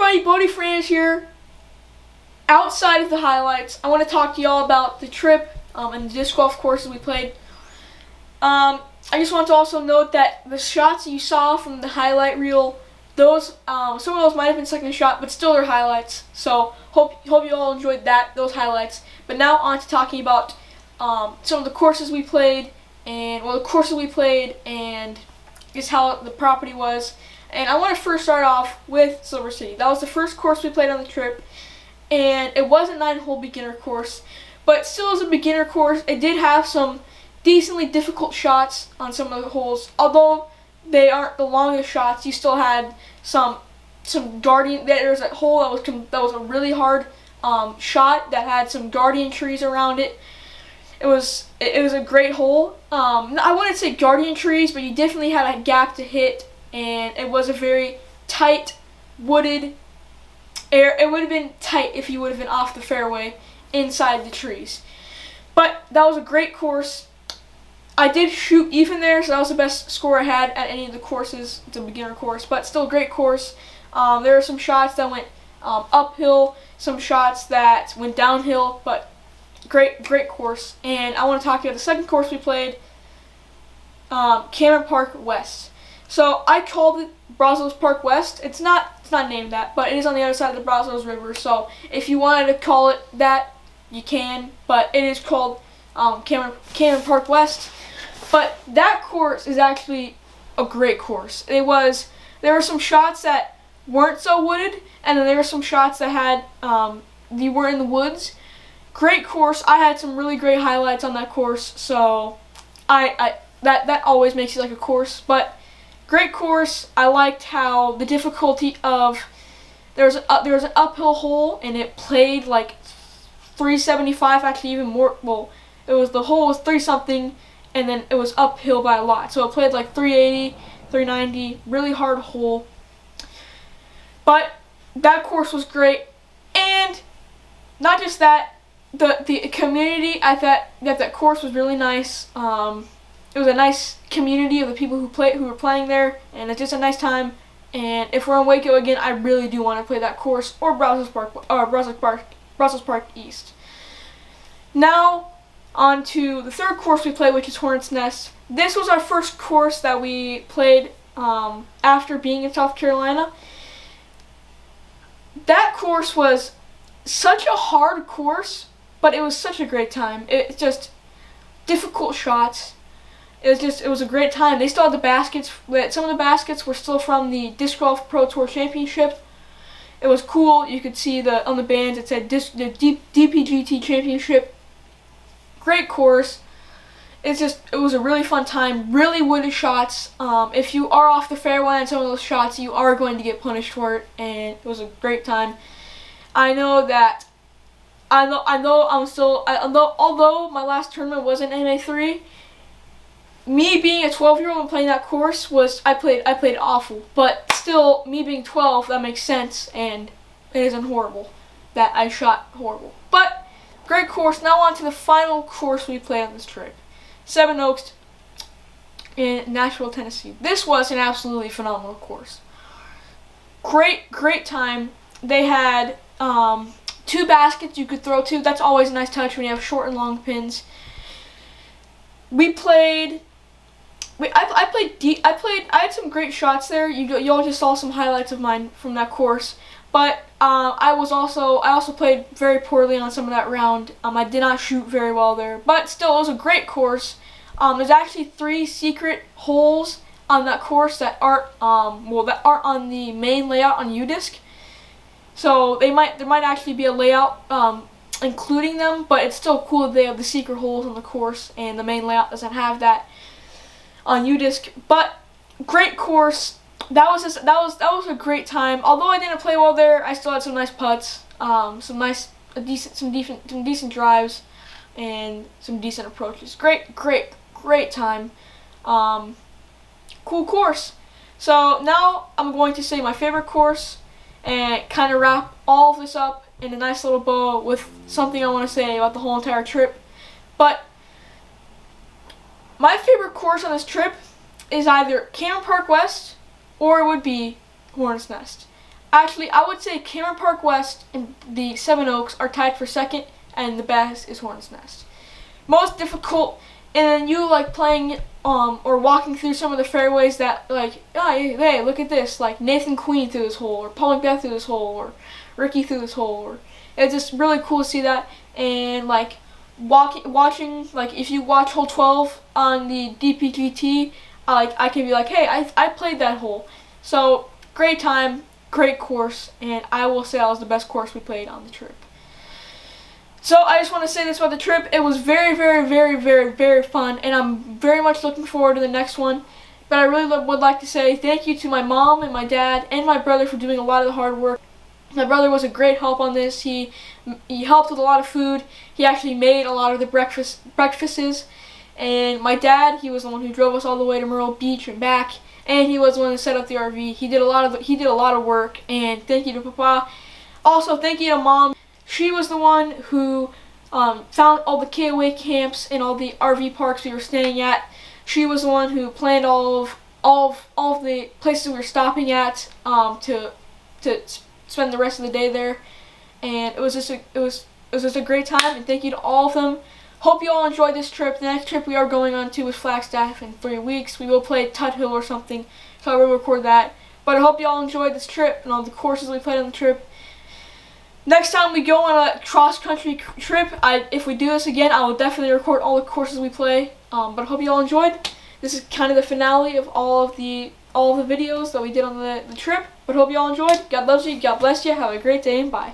everybody, Bodie Franz here. Outside of the highlights, I want to talk to y'all about the trip and the disc golf courses we played. I just want to also note that the shots that you saw from the highlight reel, those some of those might have been second shot, but still they're highlights. So hope you all enjoyed those highlights. But now on to talking about some of the courses we played and just how the property was. And I want to first start off with Silver City. That was the first course we played on the trip, and it was a 9-hole beginner course, but still as a beginner course, it did have some decently difficult shots on some of the holes. Although they aren't the longest shots, you still had some guardian. There's a hole that was a really hard shot that had some guardian trees around it. It was a great hole. I wouldn't say guardian trees, but you definitely had a gap to hit, and it was a very tight wooded area. It would have been tight if you would have been off the fairway inside the trees. But that was a great course. I did shoot even there, so that was the best score I had at any of the courses. It's a beginner course, but still a great course. There were some shots that went uphill, some shots that went downhill, but great course. And I want to talk about the second course we played, Cameron Park West. So I called it Brazos Park West. It's not named that, but it is on the other side of the Brazos River. So if you wanted to call it that, you can. But it is called Cameron Park West. But that course is actually a great course. There were some shots that weren't so wooded, and then there were some shots that had you were in the woods. Great course. I had some really great highlights on that course. So that always makes it like a course, but. Great course. I liked how the difficulty of there was an uphill hole, and it played like 375, actually even more. Well, the hole was 3 something, and then it was uphill by a lot. So it played like 380, 390, really hard hole. But that course was great, and not just that, the community at that course was really nice. It was a nice community of the people who were playing there, and it's just a nice time. And if we're in Waco again, I really do want to play that course or Brazos Park East. Now, on to the third course we played, which is Hornets Nest. This was our first course that we played after being in South Carolina. That course was such a hard course, but it was such a great time. It's just difficult shots. It was a great time. They still had the baskets. Some of the baskets were still from the Disc Golf Pro Tour Championship. It was cool. You could see on the bands it said the DPGT Championship. Great course. It was a really fun time. Really wooded shots. If you are off the fairway on some of those shots, you are going to get punished for it. And it was a great time. Although my last tournament was in MA3. Me being a 12-year-old and playing that course I played awful, but still, me being 12, that makes sense, and it isn't horrible that I shot horrible. But great course. Now on to the final course we played on this trip, Seven Oaks in Nashville, Tennessee. This was an absolutely phenomenal course. Great time. They had 2 baskets you could throw to. That's always a nice touch when you have short and long pins. I had some great shots there. Y'all just saw some highlights of mine from that course. But I also played very poorly on some of that round. I did not shoot very well there. But still, it was a great course. There's actually 3 secret holes on that course that aren't on the main layout on UDisc. So there might actually be a layout including them, but it's still cool that they have the secret holes on the course, and the main layout doesn't have that on UDisc. But great course. That was a great time. Although I didn't play well there, I still had some nice putts, some decent drives, and some decent approaches. Great time. Cool course. So now I'm going to say my favorite course and kind of wrap all of this up in a nice little bow with something I want to say about the whole entire trip. But my favorite course on this trip is either Cameron Park West or it would be Hornets Nest. Actually, I would say Cameron Park West and the Seven Oaks are tied for second, and the best is Hornets Nest. Most difficult, and then you like playing or walking through some of the fairways that like, oh, hey, look at this, like Nathan Queen through this hole, or Paul McBeth through this hole, or Ricky through this hole, or it's just really cool to see that. And like watching, like if you watch hole 12 on the DPGT, I can be like, hey, I played that hole. So great time, great course, and I will say that was the best course we played on the trip. So I just want to say this about the trip. It was very, very, very, very, very fun, and I'm very much looking forward to the next one. But I really would like to say thank you to my mom and my dad and my brother for doing a lot of the hard work. My brother was a great help on this. He helped with a lot of food. He actually made a lot of the breakfasts. And my dad, he was the one who drove us all the way to Myrtle Beach and back. And he was the one who set up the RV. He did a lot of work. And thank you to Papa. Also, thank you to Mom. She was the one who found all the KOA camps and all the RV parks we were staying at. She was the one who planned all of the places we were stopping at to spend the rest of the day there. And it was just a great time. And thank you to all of them. Hope you all enjoyed this trip. The next trip we are going on to is Flagstaff in 3 weeks. We will play Tut Hill or something, so I will record that. But I hope you all enjoyed this trip and all the courses we played on the trip. Next time we go on a cross-country trip, if we do this again, I will definitely record all the courses we play. But I hope you all enjoyed. This is kind of the finale of all of the videos that we did on the trip. But I hope you all enjoyed. God loves you. God bless you. Have a great day and bye.